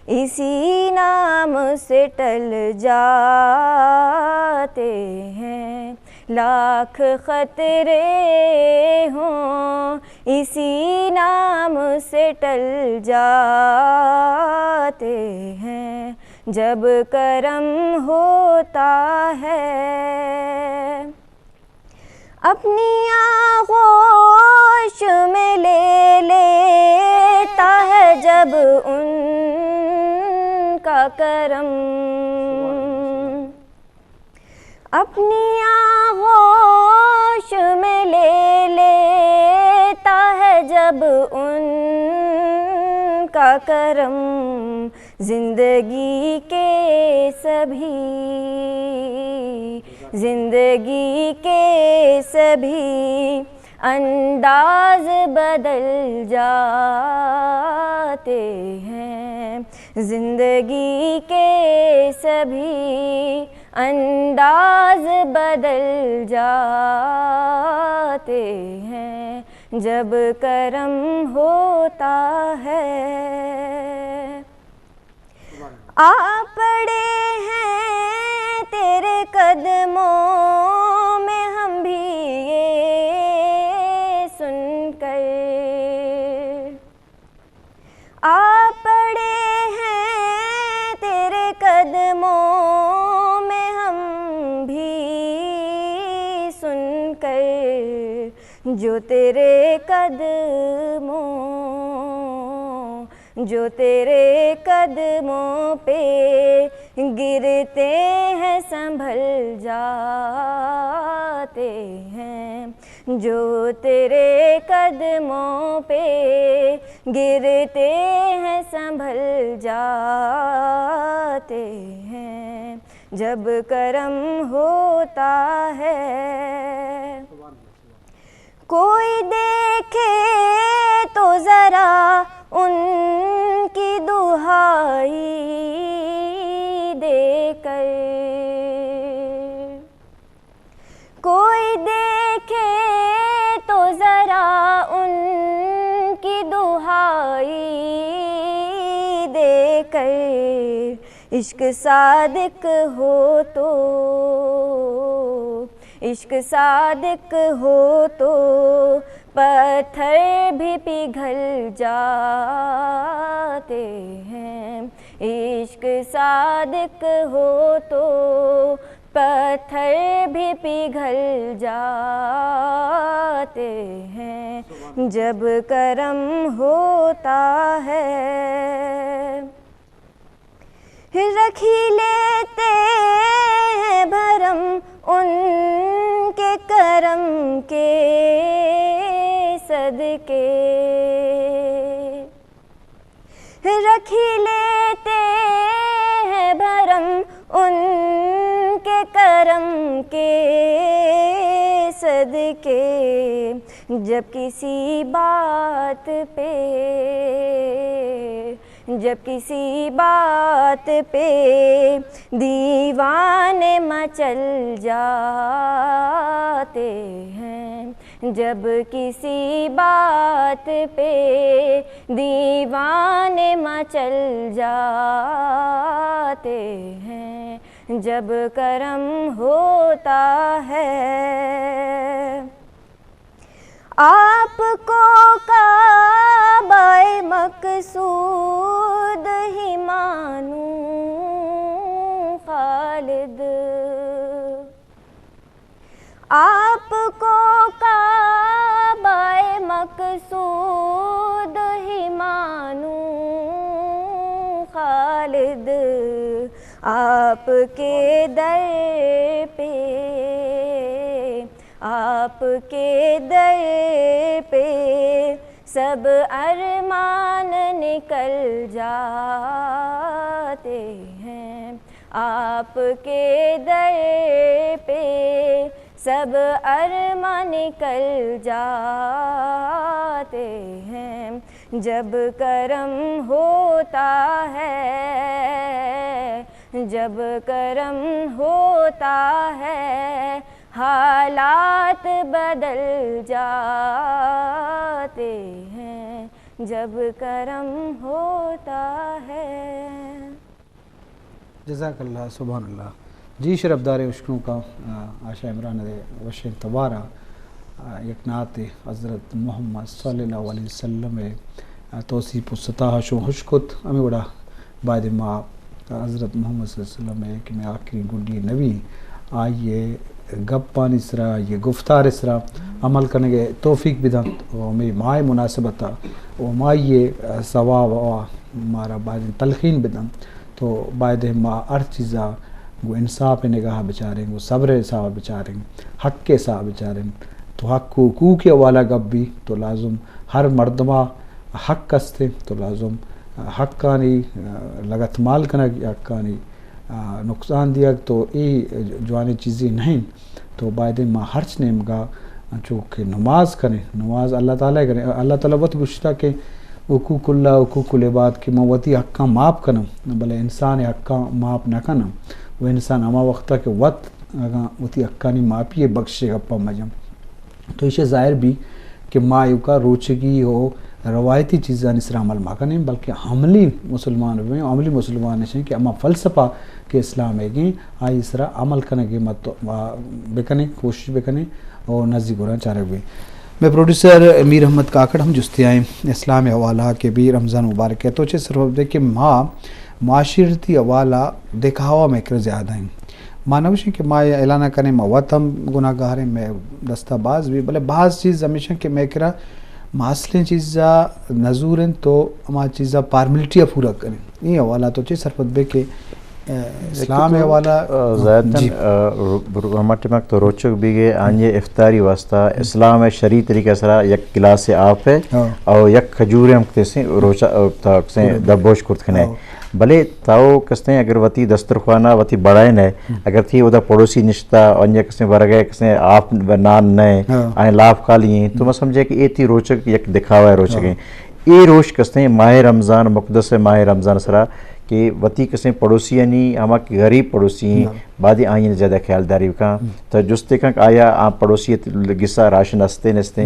اسی نام سے ٹل جاتے ہیں، لاکھ خطرے ہوں اسی نام سے ٹل جاتے ہیں، جب کرم ہوتا ہے۔ اپنی آغوش میں لے لیتا ہے جب ان کا کرم، اپنی آغوش میں لے لیتا ہے جب ان کا کرم، زندگی کے سبھی انداز بدل جاتے ہیں، زندگی کے سبھی انداز بدل جاتے ہیں، جب کرم ہوتا ہے۔ آ پڑے ہیں تیرے قدموں میں ہم بھی یہ سن کر، آ پڑے ہیں تیرے قدموں میں ہم بھی سن کر، جو تیرے قدموں پہ گرتے ہیں سنبھل جاتے ہیں، جو تیرے قدموں پہ گرتے ہیں سنبھل جاتے ہیں، جب کرم ہوتا ہے۔ کوئی دیکھے تو ذرا ان کی دہائی دے کر، کوئی دیکھے تو ذرا ان کی دہائی دے کر، عشق صادق ہو تو پتھر بھی پگھل جاتے ہیں، عشق صادق ہو تو پتھر بھی پگھل جاتے ہیں، جب کرم ہوتا ہے۔ رکھ ہی لیتے ہیں بھرم ان کے کرم کے صدقے، رکھ ہی لیتے ہیں بھرم ان کے کرم کے صدقے، جب کسی بات پہ دیوانے مچل جاتے ہیں، جب کسی بات پہ دیوانے مچل جاتے ہیں، جب کرم ہوتا ہے۔ آپ کو کعبہ مقصود ہی مانوں خالد، آپ کو کعبہ مقصود ہی مانوں خالد، آپ کے در پہ سب ارمان نکل جاتے ہیں، آپ کے در پہ سب ارمان نکل جاتے ہیں، جب کرم ہوتا ہے، جب کرم ہوتا ہے، حالات بدل جاتے ہیں، جب کرم ہوتا ہے۔ جزاک اللہ سبحان اللہ. جی شرف دار اشکنوں کا آشا عمران وشن توارا یک نعت حضرت محمد صلی اللہ علیہ وسلم توصیف السطح شو حشکت ہمیں بڑا بعد ما حضرت محمد صلی اللہ علیہ وسلم کہ میں آخری گنڈی نبی آئیے گپان اسرا یہ گفتار اسرا عمل کرنے کے توفیق بھی دن اور میں مائے مناسبتا اور مائے ثواب ہمارا بعد تلقین بھی دن تو بعد ما ہر چیزا وہ انصاف نگاہ بچاریں وہ صبر صاحب بچاریں حق کے صاحب بچاریں تو حق کو حقوق کے حوالہ گپ بھی تو لازم ہر مردمہ حق کستے تو لازم حق کانی لگت مال کنگ حق کانی نقصان دیا تو یہ جوانی چیزیں نہیں تو بعد ما ہرچ نیم گا چونکہ نماز کریں نماز اللہ تعالیٰ کریں اللہ تعالیٰ بہت گشتہ کہ حقوق اللہ حقوق العباد کی موتی حقاں معاف کنم بلے انسان حقاں معاف نہ کنم وہ انسان ہما وقتہ کہ وقت اگاں وتی حقانی معافی بخشے گپا مجم تو اسے ظاہر بھی کہ مایو کا روچگی ہو روایتی چیزاں اس طرح عمل ماں نہیں بلکہ عملی مسلمان ہوئے عملی مسلمان ہیں کہ اما فلسفہ کے اسلام ہے گی آئی اس طرح عمل کرنے کے مت بکنے کوشش بکنے اور نزدیک ہونا چاہ رہے ہوئے. میں پروڈیوسر امیر احمد کاکڑ ہم جستے آئیں اسلام حوالہ کے بھی رمضان مبارک ہے تو چھ صرف دے کہ ماں معاشرتی حوالہ دکھاوا میں کر زیادہ ہیں مانوش کہ ماں اعلانہ کریں ماں وطم گناہ گار ہیں میں دستہ باز بھی بلے بعض چیز ہمیشہ کہ میں کرا ماسلیں چیزا نظور ہیں تو ہما چیزا پارملٹیاں پورا کریں یہ حوالہ تو چھ صرف دے کہ اسلام حوالہ زیادتاً ہمارے مک تو روچک بھی گئے آنجے افطاری واسطہ اسلام شرعی طریقہ سرا یک گلاس آپ ہے اور یک کھجور ہم کتے روچہ دبوش کرت کھنے بھلے تاؤ کستے اگر وتی دسترخوانہ وتی بڑھائے نئے اگر تھی ادھا پڑوسی نشتہ انجا کسے برگئے کسے آپ نان نئے آئیں لاف کھالی ہیں تو میں سمجھے کہ یہ تھی روچک یک دکھاوا ہے روچک ہیں یہ روش کستے ماہ رمضان مقدس ماہ رمضان سرا کہ وتی کسیں پڑوسی نہیں ہما کی غریب پڑوسی ہیں بعدی آئین زیادہ خیال داری کا تو جستے کھنک آیا آپ پڑوسیت گسا راشن استے نستے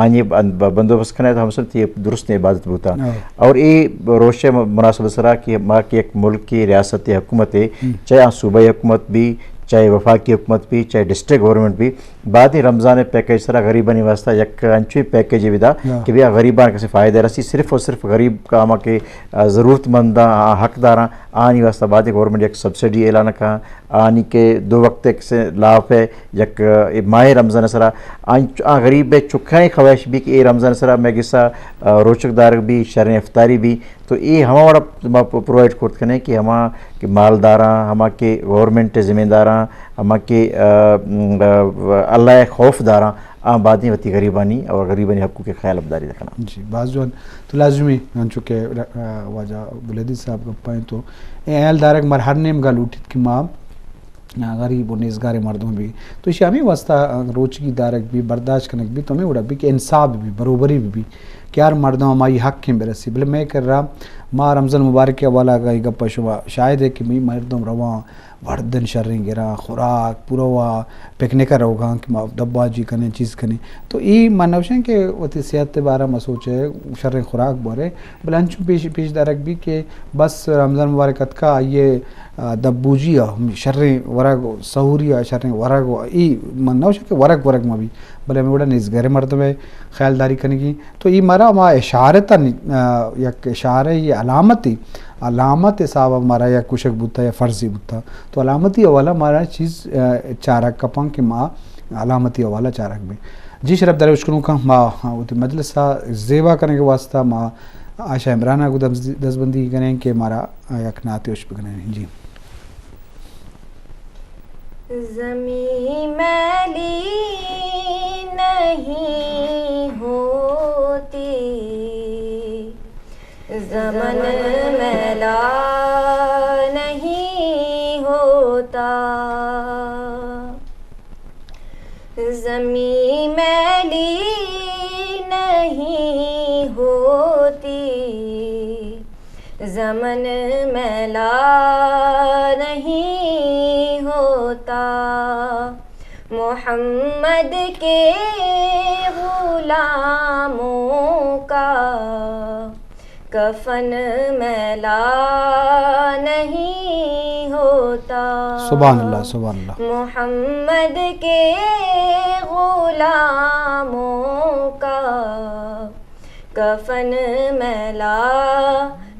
آئین بندوبست کھنے تو ہم سب تھی درست عبادت بوتا اور یہ روش مناسب سرا کہ ماں کی ایک ملک کی ریاست حکومت ہے چاہے صوبائی حکومت بھی چاہے وفاقی حکومت بھی چاہے ڈسٹرکٹ گورنمنٹ بھی بعد ہی رمضان پیکیج سرا غریبانی واسطہ یک انچوی پیکیج بھی دا کہ بھی غریبان کسی فائدہ رسی صرف اور صرف غریب کا ہما کے ضرورت مندہ حق داراں آنی واسطہ بعد گورنمنٹ یک سبسڈی اعلان کہاں آنی کے 2 وقت سے لاف ہے یک ماہ رمضان سرا غریب چکھائیں خواہش بھی کہ یہ رمضان سرا میں گسا روچک دار بھی شرح افطاری بھی تو یہ ہمارا پرووائڈ کرتے ہیں کہ ہما کے مالداراں ہما کے گورنمنٹ ذمہ داراں ہما کے اللہ خوف داراں بعدی وتی غریبانی اور غریبانی حقوق کے خیال ابداری رکھنا. جی بعض جوان تو لازمی چونکہ واجہ بلیدی صاحب کو پائیں تو اہل دارک مر ہر نیم گل اٹھت کہ ماں غریب و نیزگار مردوں بھی تو اسی ہمیں واسطہ روچگی دارک بھی برداشت کنک بھی تو ہمیں اڑا بھی کہ انصاف بھی بروبری بھی کہ یار مردوں ہماری حق کے برسی بلے میں کر رہا ماں رمضان مبارک کے حوالہ کا گپا شبہ شاید ہے کہ میں مردوں رواں وردن شریں گرا خوراک پورا ہوا پکنک کا روگاں کہ دبا جی کنے چیز کنے تو یہ منوشیں کہ وہ صحت بارہ میں سوچے شریں خوراک بورے بلانچوں پیش دارک بھی کہ بس رمضان مبارکت کا یہ دبوجی شریں ورگ سہوری شریں ورگ ای منوشیں کہ ورگ میں بھی بلے میں بڑا نیز گھر مرتبہ خیال داری کرنے کی تو یہ مرا ما اشارتا یک اشارہ یہ علامت صاحب ہمارا یا کشک بوتا یا فرضی بوتا تو علامتی حوالہ ہمارا چیز چارک کپاں کہ ماں علامتی حوالہ چارک میں. جی شرف دار اشکروں کا ماں مجلسہ زیبا کرنے کے واسطہ ماں آشا عمرانہ کو دستبندی کریں کہ ہمارا یک نعت عشق کریں. جی زمین میلی نہیں ہوتی زمن میلا نہیں ہوتا زمین میلی نہیں ہوتی زمن میلا نہیں ہوتا محمد کے غلاموں کا کفن میلا نہیں ہوتا سبحان اللہ سبحان اللہ. محمد کے غلاموں کا کفن میلا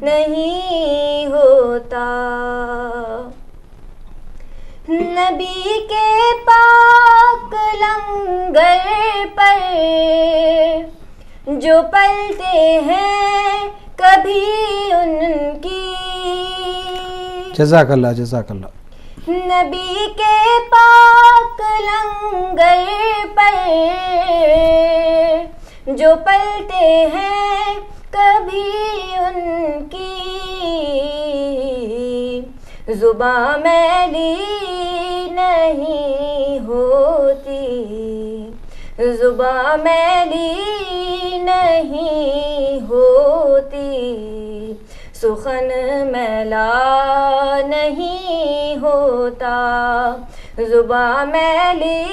نہیں ہوتا. نبی کے پاک لنگر پر جو پلتے ہیں کبھی ان کی. جزاک اللہ جزاک اللہ. نبی کے پاک لنگر پر جو پلتے ہیں کبھی ان کی زباں میلی نہیں ہوتی. زباں میلی نہیں ہوتی. سخن میلا نہیں ہوتا. زباں میلی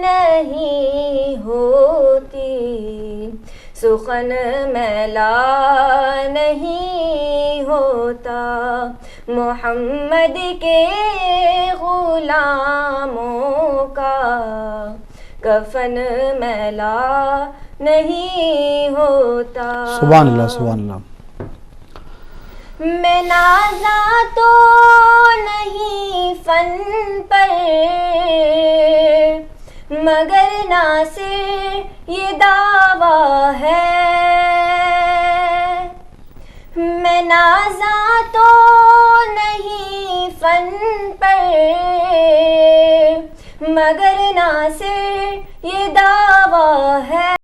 نہیں ہوتی. سخن میلا نہیں ہوتا. محمد کے غلاموں کا کفن میلا نہیں ہوتا. سبحان اللہ سبحان اللہ. میں نازاں تو نہیں فن پر مگر ناصر یہ دعویٰ ہے. میں نازاں تو نہیں فن پر مگر ناصر یہ دعویٰ ہے.